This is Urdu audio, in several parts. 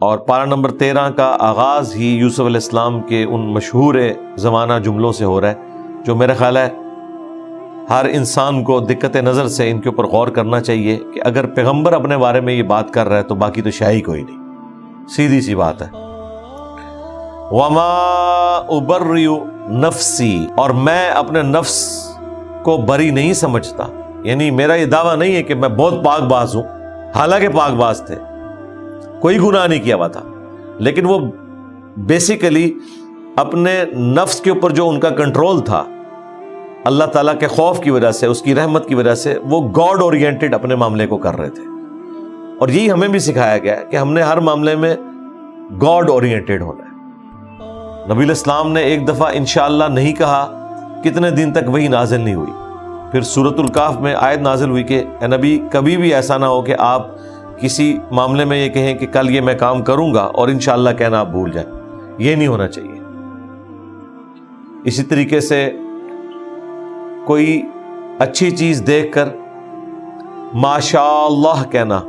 اور پارہ نمبر 13 کا آغاز ہی یوسف علیہ السلام کے ان مشہور زمانہ جملوں سے ہو رہا ہے جو میرا خیال ہے ہر انسان کو دقت نظر سے ان کے اوپر غور کرنا چاہیے کہ اگر پیغمبر اپنے بارے میں یہ بات کر رہا ہے تو باقی تو شاہی کوئی نہیں، سیدھی سی بات ہے۔ وما ابرئ نفسی، اور میں اپنے نفس کو بری نہیں سمجھتا، یعنی میرا یہ دعویٰ نہیں ہے کہ میں بہت پاک باز ہوں، حالانکہ پاک باز تھے، کوئی گناہ نہیں کیا ہوا تھا، لیکن وہ بیسیکلی اپنے نفس کے اوپر جو ان کا کنٹرول تھا اللہ تعالیٰ کے خوف کی وجہ سے، اس کی رحمت کی وجہ سے، وہ گاڈ اورینٹڈ اپنے معاملے کو کر رہے تھے۔ اور یہی ہمیں بھی سکھایا گیا ہے کہ ہم نے ہر معاملے میں گاڈ اورینٹڈ ہونا ہے۔ نبی الاسلام نے ایک دفعہ انشاءاللہ نہیں کہا، کتنے دن تک وہی نازل نہیں ہوئی، پھر سورۃ الکہف میں آیت نازل ہوئی کہ اے نبی کبھی بھی ایسا نہ ہو کہ آپ کسی معاملے میں یہ کہیں کہ کل یہ میں کام کروں گا اور انشاءاللہ کہنا آپ بھول جائیں، یہ نہیں ہونا چاہیے۔ اسی طریقے سے کوئی اچھی چیز دیکھ کر ماشاء اللہ کہنا،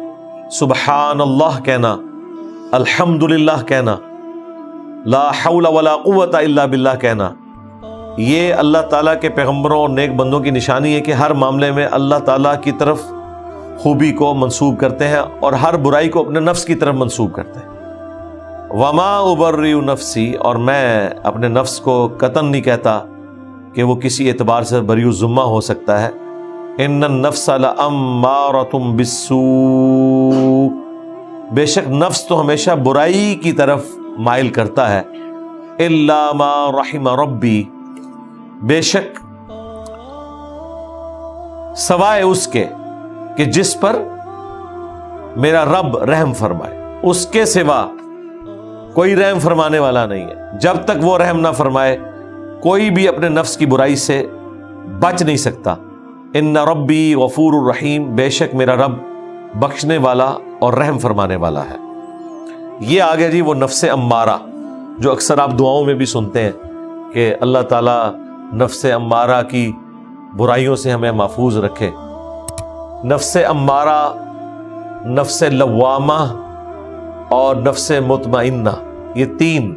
سبحان اللہ کہنا، الحمدللہ کہنا، لا حول ولا قوت الا باللہ کہنا، یہ اللہ تعالیٰ کے پیغمبروں اور نیک بندوں کی نشانی ہے کہ ہر معاملے میں اللہ تعالیٰ کی طرف خوبی کو منسوب کرتے ہیں اور ہر برائی کو اپنے نفس کی طرف منسوب کرتے ہیں۔ وما ابرئ نفسی، اور میں اپنے نفس کو قطعاً نہیں کہتا کہ وہ کسی اعتبار سے بری الذمہ ہو سکتا ہے۔ ان النفس لامارۃ بالسوء، بے شک نفس تو ہمیشہ برائی کی طرف مائل کرتا ہے، الا ما رحم ربی، بے شک سوائے اس کے کہ جس پر میرا رب رحم فرمائے، اس کے سوا کوئی رحم فرمانے والا نہیں ہے۔ جب تک وہ رحم نہ فرمائے کوئی بھی اپنے نفس کی برائی سے بچ نہیں سکتا۔ ان ربی غفور الرحیم، بے شک میرا رب بخشنے والا اور رحم فرمانے والا ہے۔ یہ آ گیا جی وہ نفس امارہ جو اکثر آپ دعاؤں میں بھی سنتے ہیں کہ اللہ تعالیٰ نفس امارہ کی برائیوں سے ہمیں محفوظ رکھے۔ نفس امارہ، نفس لوامہ اور نفس مطمئنہ، یہ 3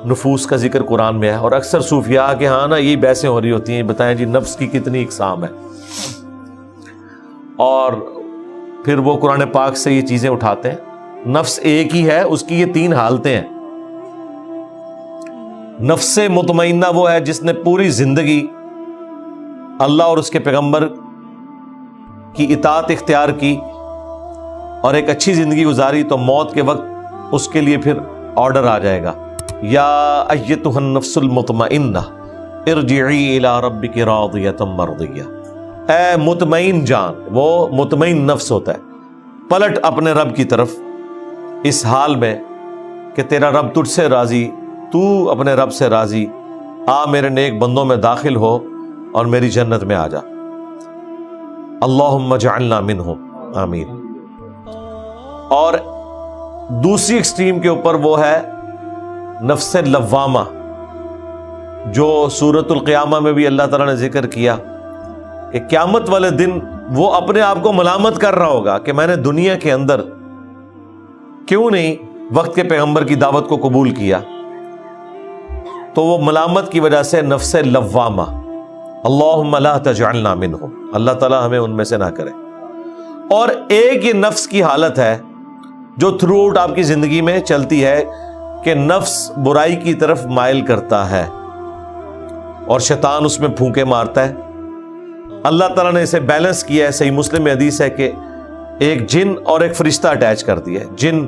نفوس کا ذکر قرآن میں ہے، اور اکثر صوفیاء کے ہاں نا یہ بحثیں ہو رہی ہوتی ہیں، بتائیں جی نفس کی کتنی اقسام ہے، اور پھر وہ قرآن پاک سے یہ چیزیں اٹھاتے ہیں۔ نفس ایک ہی ہے، اس کی یہ 3 حالتیں ہیں۔ نفس مطمئنہ وہ ہے جس نے پوری زندگی اللہ اور اس کے پیغمبر کی اطاعت اختیار کی اور ایک اچھی زندگی گزاری، تو موت کے وقت اس کے لیے پھر آرڈر آ جائے گا، یا ایتھا النفس المطمئنہ ارجعی الی ربک راضیۃ مرضیہ، اے مطمئن جان، وہ مطمئن نفس ہوتا ہے، پلٹ اپنے رب کی طرف اس حال میں کہ تیرا رب تجھ سے راضی، تو اپنے رب سے راضی، آ میرے نیک بندوں میں داخل ہو اور میری جنت میں آ جا، اللہم اجعلنا منہم، آمین۔ اور دوسری ایکسٹریم کے اوپر وہ ہے نفس لوامہ، جو سورۃ القیامہ میں بھی اللہ تعالیٰ نے ذکر کیا کہ قیامت والے دن وہ اپنے آپ کو ملامت کر رہا ہوگا کہ میں نے دنیا کے اندر کیوں نہیں وقت کے پیغمبر کی دعوت کو قبول کیا، تو وہ ملامت کی وجہ سے نفس لوامہ، اللہم لا تجعلنا منہم، اللہ تعالیٰ ہمیں ان میں سے نہ کرے۔ اور ایک یہ نفس کی حالت ہے جو تھرو آؤٹ آپ کی زندگی میں چلتی ہے کہ نفس برائی کی طرف مائل کرتا ہے اور شیطان اس میں پھونکے مارتا ہے۔ اللہ تعالیٰ نے اسے بیلنس کیا ہے، صحیح مسلم میں حدیث ہے کہ ایک جن اور ایک فرشتہ اٹیچ کر دیا ہے، جن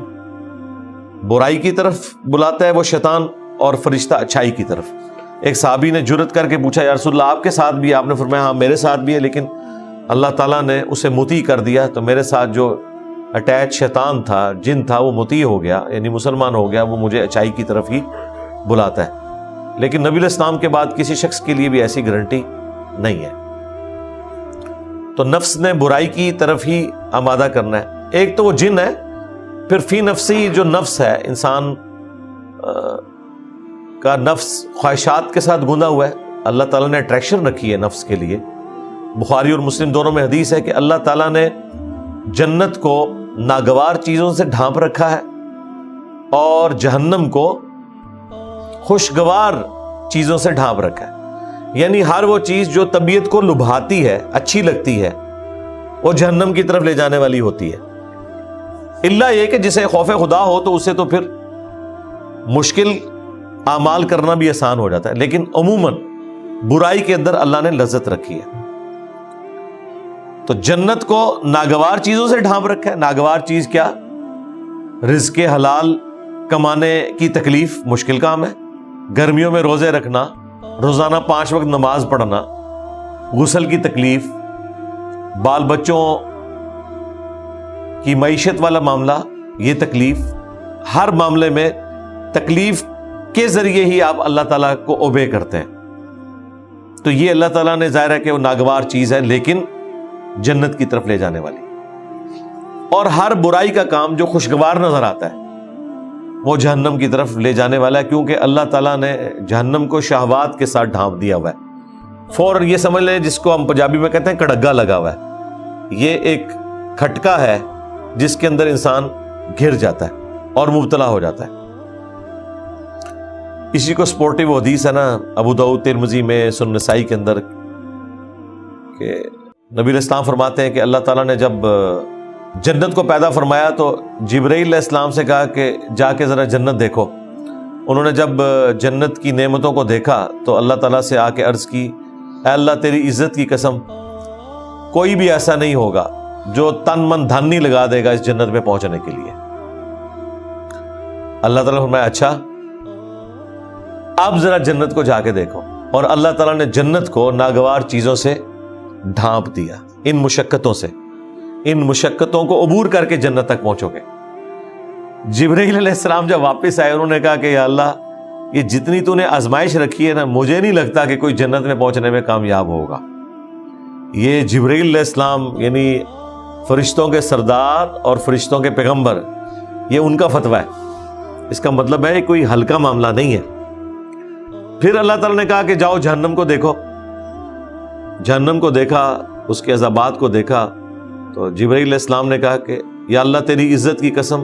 برائی کی طرف بلاتا ہے وہ شیطان، اور فرشتہ اچھائی کی طرف۔ ایک صحابی نے جرت کر کے پوچھا یا رسول اللہ آپ کے ساتھ بھی؟ آپ نے فرمایا ہاں میرے ساتھ بھی ہے، لیکن اللہ تعالیٰ نے اسے مطیع کر دیا، تو میرے ساتھ جو اٹیچ شیطان تھا، جن تھا، وہ مطیع ہو گیا، یعنی مسلمان ہو گیا، وہ مجھے اچھائی کی طرف ہی بلاتا ہے۔ لیکن نبی علیہ السلام کے بعد کسی شخص کے لیے بھی ایسی گارنٹی نہیں ہے۔ تو نفس نے برائی کی طرف ہی آمادہ کرنا ہے۔ ایک تو وہ جن ہے، پھر فی نفسی جو نفس ہے، انسان کا نفس خواہشات کے ساتھ گندا ہوا ہے۔ اللہ تعالیٰ نے اٹریکشن رکھی ہے نفس کے لیے۔ بخاری اور مسلم دونوں میں حدیث ہے کہ اللہ تعالیٰ نے جنت کو ناگوار چیزوں سے ڈھانپ رکھا ہے اور جہنم کو خوشگوار چیزوں سے ڈھانپ رکھا ہے. یعنی ہر وہ چیز جو طبیعت کو لبھاتی ہے، اچھی لگتی ہے، وہ جہنم کی طرف لے جانے والی ہوتی ہے. الا یہ کہ جسے خوف خدا ہو تو اسے تو پھر مشکل اعمال کرنا بھی آسان ہو جاتا ہے، لیکن عموماً برائی کے اندر اللہ نے لذت رکھی ہے. تو جنت کو ناگوار چیزوں سے ڈھانپ رکھا ہے. ناگوار چیز کیا؟ رزق حلال کمانے کی تکلیف، مشکل کام ہے. گرمیوں میں روزے رکھنا، روزانہ 5 وقت نماز پڑھنا، غسل کی تکلیف، بال بچوں کی معیشت والا معاملہ، یہ تکلیف، ہر معاملے میں تکلیف کے ذریعے ہی آپ اللہ تعالیٰ کو اوبے کرتے ہیں. تو یہ اللہ تعالیٰ نے ظاہر ہے کہ وہ ناگوار چیز ہے لیکن جنت کی طرف لے جانے والی. اور ہر برائی کا کام جو خوشگوار نظر آتا ہے وہ جہنم کی طرف لے جانے والا ہے، کیونکہ اللہ تعالیٰ نے جہنم کو شہوات کے ساتھ ڈھانپ دیا ہوا ہے. فوراً یہ سمجھ لیں جس کو ہم پنجابی میں کہتے ہیں کڑگا لگا ہوا ہے. یہ ایک کھٹکا ہے جس کے اندر انسان گر جاتا ہے اور مبتلا ہو جاتا ہے. اسی کو سپورٹیو حدیث ہے نا ابو داؤد ترمذی میں سنن نسائی کے اندر کہ نبی علیہ السلام فرماتے ہیں کہ اللہ تعالیٰ نے جب جنت کو پیدا فرمایا تو جبرائیل علیہ السلام سے کہا کہ جا کے ذرا جنت دیکھو. انہوں نے جب جنت کی نعمتوں کو دیکھا تو اللہ تعالیٰ سے آ کے عرض کی، اے اللہ تیری عزت کی قسم، کوئی بھی ایسا نہیں ہوگا جو تن من دھن نہیں لگا دے گا اس جنت میں پہنچنے کے لیے. اللہ تعالیٰ نے فرمایا اچھا اب ذرا جنت کو جا کے دیکھو. اور اللہ تعالیٰ نے جنت کو ناگوار چیزوں سے ڈھانپ دیا. ان مشقتوں سے، ان مشقتوں کو عبور کر کے جنت تک پہنچو گے. جبرائیل علیہ السلام جب واپس آئے انہوں نے کہا کہ یا اللہ یہ جتنی تو نے آزمائش رکھی ہے نا، مجھے نہیں لگتا کہ کوئی جنت میں پہنچنے میں کامیاب ہوگا. یہ جبرائیل علیہ السلام یعنی فرشتوں کے سردار اور فرشتوں کے پیغمبر، یہ ان کا فتویٰ ہے. اس کا مطلب ہے کوئی ہلکا معاملہ نہیں ہے. پھر اللہ تعالیٰ نے کہا کہ جاؤ جہنم کو دیکھو. جہنم کو دیکھا، اس کے عذابات کو دیکھا تو جبرائیل علیہ السلام نے کہا کہ یا اللہ تیری عزت کی قسم،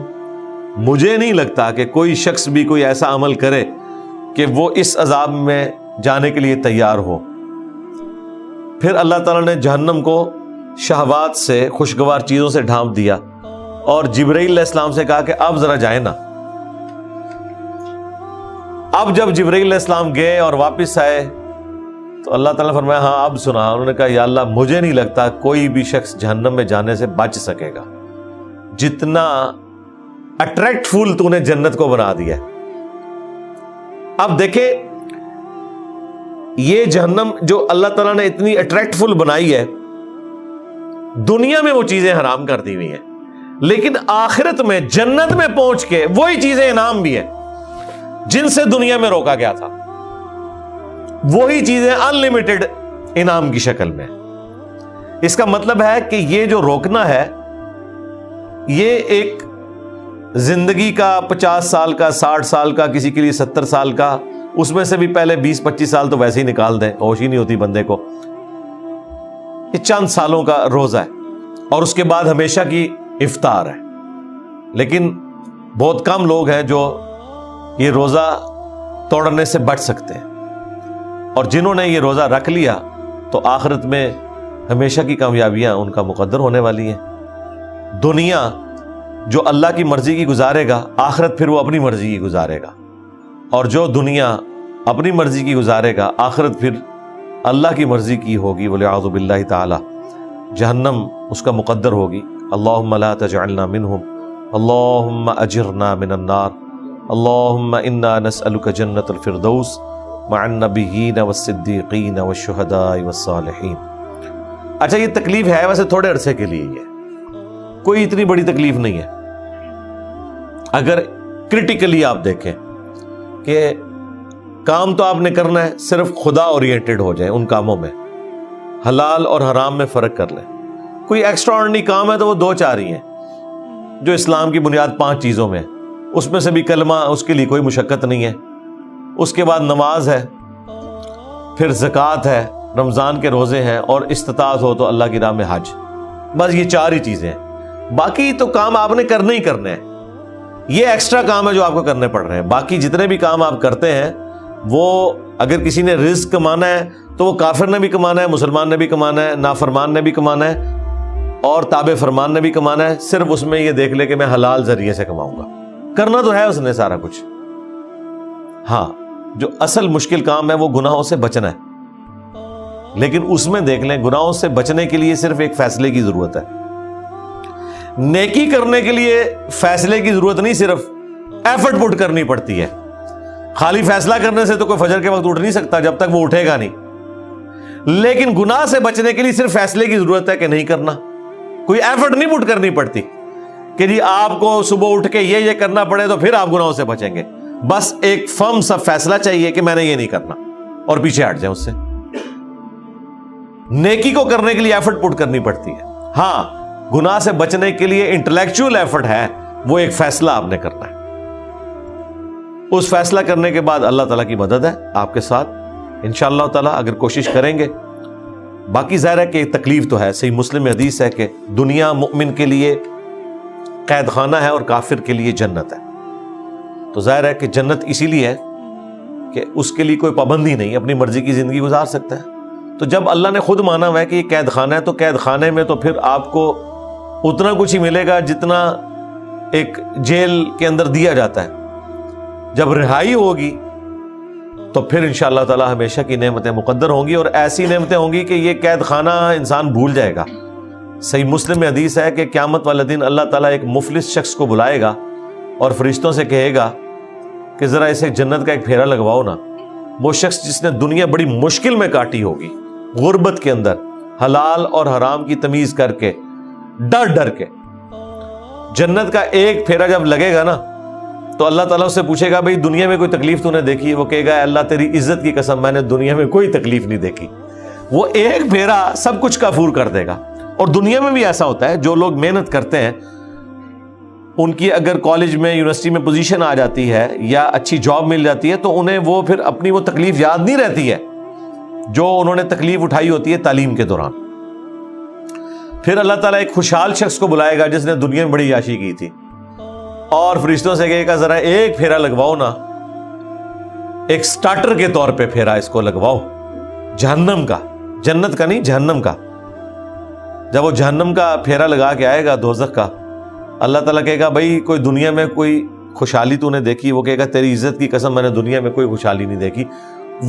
مجھے نہیں لگتا کہ کوئی شخص بھی کوئی ایسا عمل کرے کہ وہ اس عذاب میں جانے کے لیے تیار ہو. پھر اللہ تعالیٰ نے جہنم کو شہوات سے، خوشگوار چیزوں سے ڈھانپ دیا اور جبرائیل علیہ السلام سے کہا کہ اب ذرا جائیں نا. اب جب جبرائیل علیہ السلام گئے اور واپس آئے تو اللہ تعالیٰ نے فرمایا ہاں اب سنا. انہوں نے کہا یا اللہ مجھے نہیں لگتا کوئی بھی شخص جہنم میں جانے سے بچ سکے گا، جتنا اٹریکٹ فل تو نے جنت کو بنا دیا. اب دیکھیں یہ جہنم جو اللہ تعالیٰ نے اتنی اٹریکٹ فل بنائی ہے، دنیا میں وہ چیزیں حرام کر دی ہوئی ہیں، لیکن آخرت میں جنت میں پہنچ کے وہی چیزیں انعام بھی ہیں جن سے دنیا میں روکا گیا تھا. وہی چیزیں انلمیٹڈ انعام کی شکل میں. اس کا مطلب ہے کہ یہ جو روکنا ہے یہ ایک زندگی کا 50 سال کا، 60 سال کا، کسی کے لیے 70 سال کا، اس میں سے بھی پہلے 20-25 سال تو ویسے ہی نکال دیں، ہوش ہی نہیں ہوتی بندے کو. یہ چند سالوں کا روزہ ہے اور اس کے بعد ہمیشہ کی افطار ہے. لیکن بہت کم لوگ ہیں جو یہ روزہ توڑنے سے بچ سکتے ہیں، اور جنہوں نے یہ روزہ رکھ لیا تو آخرت میں ہمیشہ کی کامیابیاں ان کا مقدر ہونے والی ہیں. دنیا جو اللہ کی مرضی کی گزارے گا، آخرت پھر وہ اپنی مرضی کی گزارے گا. اور جو دنیا اپنی مرضی کی گزارے گا، آخرت پھر اللہ کی مرضی کی ہوگی. والعیاذ باللہ تعالی جہنم اس کا مقدر ہوگی. اللہم لا تجعلنا منہم، اللہم اجرنا من النار، اللہم انا نسألک جنت الفردوس مع النبیین والصدیقین والشہداء والصالحین. اچھا یہ تکلیف ہے ویسے تھوڑے عرصے کے لیے، ہے کوئی اتنی بڑی تکلیف نہیں ہے. اگر کرٹیکلی آپ دیکھیں کہ کام تو آپ نے کرنا ہے، صرف خدا اورینٹڈ ہو جائیں ان کاموں میں، حلال اور حرام میں فرق کر لیں. کوئی ایکسٹرا آرڈنری کام ہے تو وہ 2-4 ہی ہیں جو اسلام کی بنیاد 5 چیزوں میں ہے. اس میں سے بھی کلمہ، اس کے لیے کوئی مشقت نہیں ہے. اس کے بعد نماز ہے، پھر زکوٰۃ ہے، رمضان کے روزے ہیں، اور استطاعت ہو تو اللہ کی راہ میں حج. بس یہ 4 ہی چیزیں ہیں. باقی تو کام آپ نے کرنے ہی کرنے ہیں. یہ ایکسٹرا کام ہے جو آپ کو کرنے پڑ رہے ہیں. باقی جتنے بھی کام آپ کرتے ہیں وہ اگر کسی نے رزق کمانا ہے تو وہ کافر نے بھی کمانا ہے, مسلمان نے بھی کمانا ہے, نافرمان نے بھی کمانا ہے, اور تابع فرمان نے بھی کمانا ہے. صرف اس میں یہ دیکھ لے کہ میں حلال ذریعے سے کماؤں گا. کرنا تو ہے اس نے سارا کچھ. ہاں, جو اصل مشکل کام ہے وہ گناہوں سے بچنا ہے. لیکن اس میں دیکھ لیں, گناہوں سے بچنے کے لیے صرف ایک فیصلے کی ضرورت ہے. نیکی کرنے کے لیے فیصلے کی ضرورت نہیں, صرف ایفرٹ پٹ کرنی پڑتی ہے. خالی فیصلہ کرنے سے تو کوئی فجر کے وقت اٹھ نہیں سکتا جب تک وہ اٹھے گا نہیں. لیکن گناہ سے بچنے کے لیے صرف فیصلے کی ضرورت ہے کہ نہیں کرنا. کوئی ایفرٹ نہیں پٹ کرنی پڑتی کہ جی آپ کو صبح اٹھ کے یہ کرنا پڑے تو پھر آپ گناہوں سے بچیں گے. بس ایک فرم سا فیصلہ چاہیے کہ میں نے یہ نہیں کرنا, اور پیچھے ہٹ جائیں اس سے. نیکی کو کرنے کے لیے ایفرٹ پٹ کرنی پڑتی ہے. ہاں, گناہ سے بچنے کے لیے انٹلیکچوئل ایفرٹ ہے, وہ ایک فیصلہ آپ نے کرنا ہے. اس فیصلہ کرنے کے بعد اللہ تعالیٰ کی مدد ہے آپ کے ساتھ انشاءاللہ تعالیٰ, اگر کوشش کریں گے. باقی ظاہر ہے کہ تکلیف تو ہے. صحیح مسلم میں حدیث ہے کہ دنیا مومن کے لیے قید خانہ ہے اور کافر کے لیے جنت ہے. تو ظاہر ہے کہ جنت اسی لیے ہے کہ اس کے لیے کوئی پابندی نہیں, اپنی مرضی کی زندگی گزار سکتا ہے. تو جب اللہ نے خود مانا ہوا ہے کہ یہ قید خانہ ہے, تو قید خانے میں تو پھر آپ کو اتنا کچھ ہی ملے گا جتنا ایک جیل کے اندر دیا جاتا ہے. جب رہائی ہوگی تو پھر انشاءاللہ تعالی ہمیشہ کی نعمتیں مقدر ہوں گی, اور ایسی نعمتیں ہوں گی کہ یہ قید خانہ انسان بھول جائے گا. صحیح مسلم میں حدیث ہے کہ قیامت والے دن اللہ تعالیٰ ایک مفلس شخص کو بلائے گا اور فرشتوں سے کہے گا کہ ذرا اسے جنت کا ایک پھیرا لگواؤ نا. وہ شخص جس نے دنیا بڑی مشکل میں کاٹی ہوگی, غربت کے اندر, حلال اور حرام کی تمیز کر کے, ڈر کے, جنت کا ایک پھیرا جب لگے گا نا تو اللہ تعالیٰ اس سے پوچھے گا بھئی دنیا میں کوئی تکلیف تو نے دیکھی؟ وہ کہے گا اللہ تیری عزت کی قسم میں نے دنیا میں کوئی تکلیف نہیں دیکھی. وہ ایک پھیرا سب کچھ کافور کر دے گا. اور دنیا میں بھی ایسا ہوتا ہے, جو لوگ محنت کرتے ہیں ان کی اگر کالج میں یونیورسٹی میں پوزیشن آ جاتی ہے یا اچھی جاب مل جاتی ہے تو انہیں وہ پھر اپنی وہ تکلیف یاد نہیں رہتی ہے جو انہوں نے تکلیف اٹھائی ہوتی ہے تعلیم کے دوران. پھر اللہ تعالیٰ ایک خوشحال شخص کو بلائے گا جس نے دنیا میں بڑی عیاشی کی تھی, اور فرشتوں سے کہے گا ذرا ایک پھیرا لگواؤ نا, ایک سٹارٹر کے طور پہ پھیرا اس کو لگواؤ جہنم کا, جنت کا نہیں جہنم کا. جب وہ جہنم کا پھیرا لگا کے آئے گا دوزخ کا, اللہ تعالیٰ کہے گا بھائی کوئی دنیا میں کوئی خوشحالی تو نے دیکھی؟ وہ کہے گا تیری عزت کی قسم میں نے دنیا میں کوئی خوشحالی نہیں دیکھی.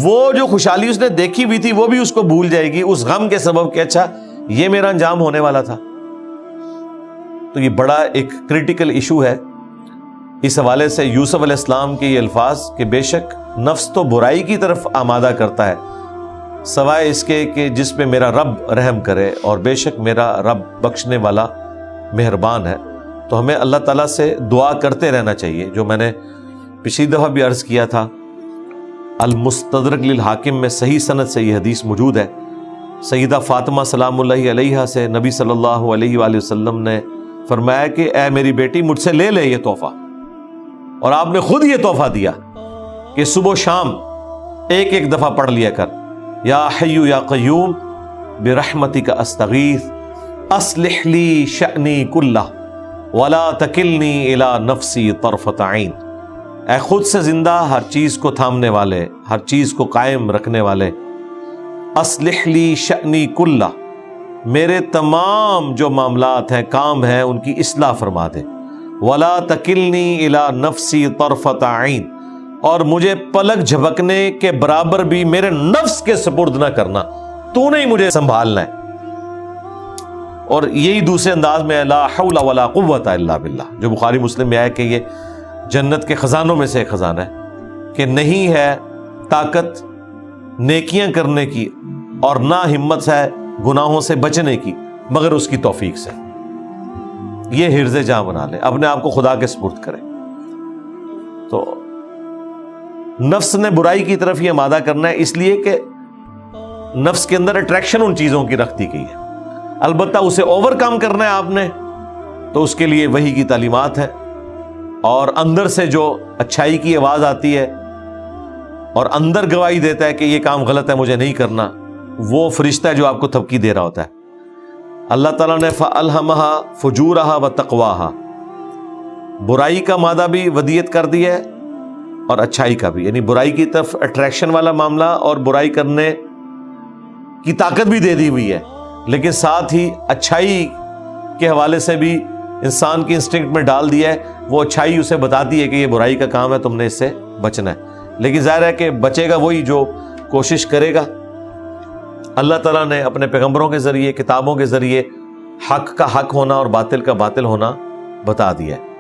وہ جو خوشحالی اس نے دیکھی ہوئی تھی وہ بھی اس کو بھول جائے گی اس غم کے سبب کہ اچھا یہ میرا انجام ہونے والا تھا. تو یہ بڑا ایک کریٹیکل ایشو ہے. اس حوالے سے یوسف علیہ السلام کے یہ الفاظ کہ بے شک نفس تو برائی کی طرف آمادہ کرتا ہے سوائے اس کے کہ جس پہ میرا رب رحم کرے, اور بے شک میرا رب بخشنے والا مہربان ہے. تو ہمیں اللہ تعالیٰ سے دعا کرتے رہنا چاہیے. جو میں نے پچھلی دفعہ بھی عرض کیا تھا, المستدرک للحاکم میں صحیح سند سے یہ حدیث موجود ہے. سیدہ فاطمہ سلام اللہ علیہا سے نبی صلی اللہ علیہ وآلہ وسلم نے فرمایا کہ اے میری بیٹی مجھ سے لے لے یہ تحفہ, اور آپ نے خود یہ تحفہ دیا کہ صبح و شام ایک دفعہ پڑھ لیا کر, یا حی یا قیوم برحمتک استغیث اصلح لی شأنی کلہ ولا تکلنی الی نفسی طرفۃ عین. اے خود سے زندہ, ہر چیز کو تھامنے والے, ہر چیز کو قائم رکھنے والے, اصلح لی شأنی کلہ, میرے تمام جو معاملات ہیں کام ہیں ان کی اصلاح فرما دے. ولا تکلنی الی نفسی طرفۃ عین, اور مجھے پلک جھپکنے کے برابر بھی میرے نفس کے سپرد نہ کرنا, تو نے ہی مجھے سنبھالنا ہے. اور یہی دوسرے انداز میں لا حول ولا قوت الا باللہ, جو بخاری مسلم میں آیا کہ یہ جنت کے خزانوں میں سے ایک خزانہ ہے کہ نہیں ہے طاقت نیکیاں کرنے کی اور نہ ہمت ہے گناہوں سے بچنے کی مگر اس کی توفیق سے. یہ حرز جاں بنا لے, اپنے آپ کو خدا کے سپرد کرے. تو نفس نے برائی کی طرف یہ آمادہ کرنا ہے, اس لیے کہ نفس کے اندر اٹریکشن ان چیزوں کی رکھ دی گئی ہے. البتہ اسے اوور کم کرنا ہے آپ نے, تو اس کے لیے وحی کی تعلیمات ہیں, اور اندر سے جو اچھائی کی آواز آتی ہے اور اندر گواہی دیتا ہے کہ یہ کام غلط ہے مجھے نہیں کرنا, وہ فرشتہ ہے جو آپ کو تھپکی دے رہا ہوتا ہے. اللہ تعالیٰ نے فَأَلْهَمَهَا فُجُورَهَا وَتَقْوَاهَا, برائی کا مادہ بھی ودیت کر دیا ہے اور اچھائی کا بھی، یعنی برائی کی طرف اٹریکشن والا معاملہ اور برائی کرنے کی طاقت بھی دے دی ہوئی ہے، لیکن ساتھ ہی اچھائی کے حوالے سے بھی انسان کی انسٹنکٹ میں ڈال دیا ہے، وہ اچھائی اسے بتاتی ہے کہ یہ برائی کا کام ہے، تم نے اس سے بچنا ہے، لیکن ظاہر ہے کہ بچے گا وہی جو کوشش کرے گا۔ اللہ تعالیٰ نے اپنے پیغمبروں کے ذریعے، کتابوں کے ذریعے حق کا حق ہونا اور باطل کا باطل ہونا بتا دیا ہے۔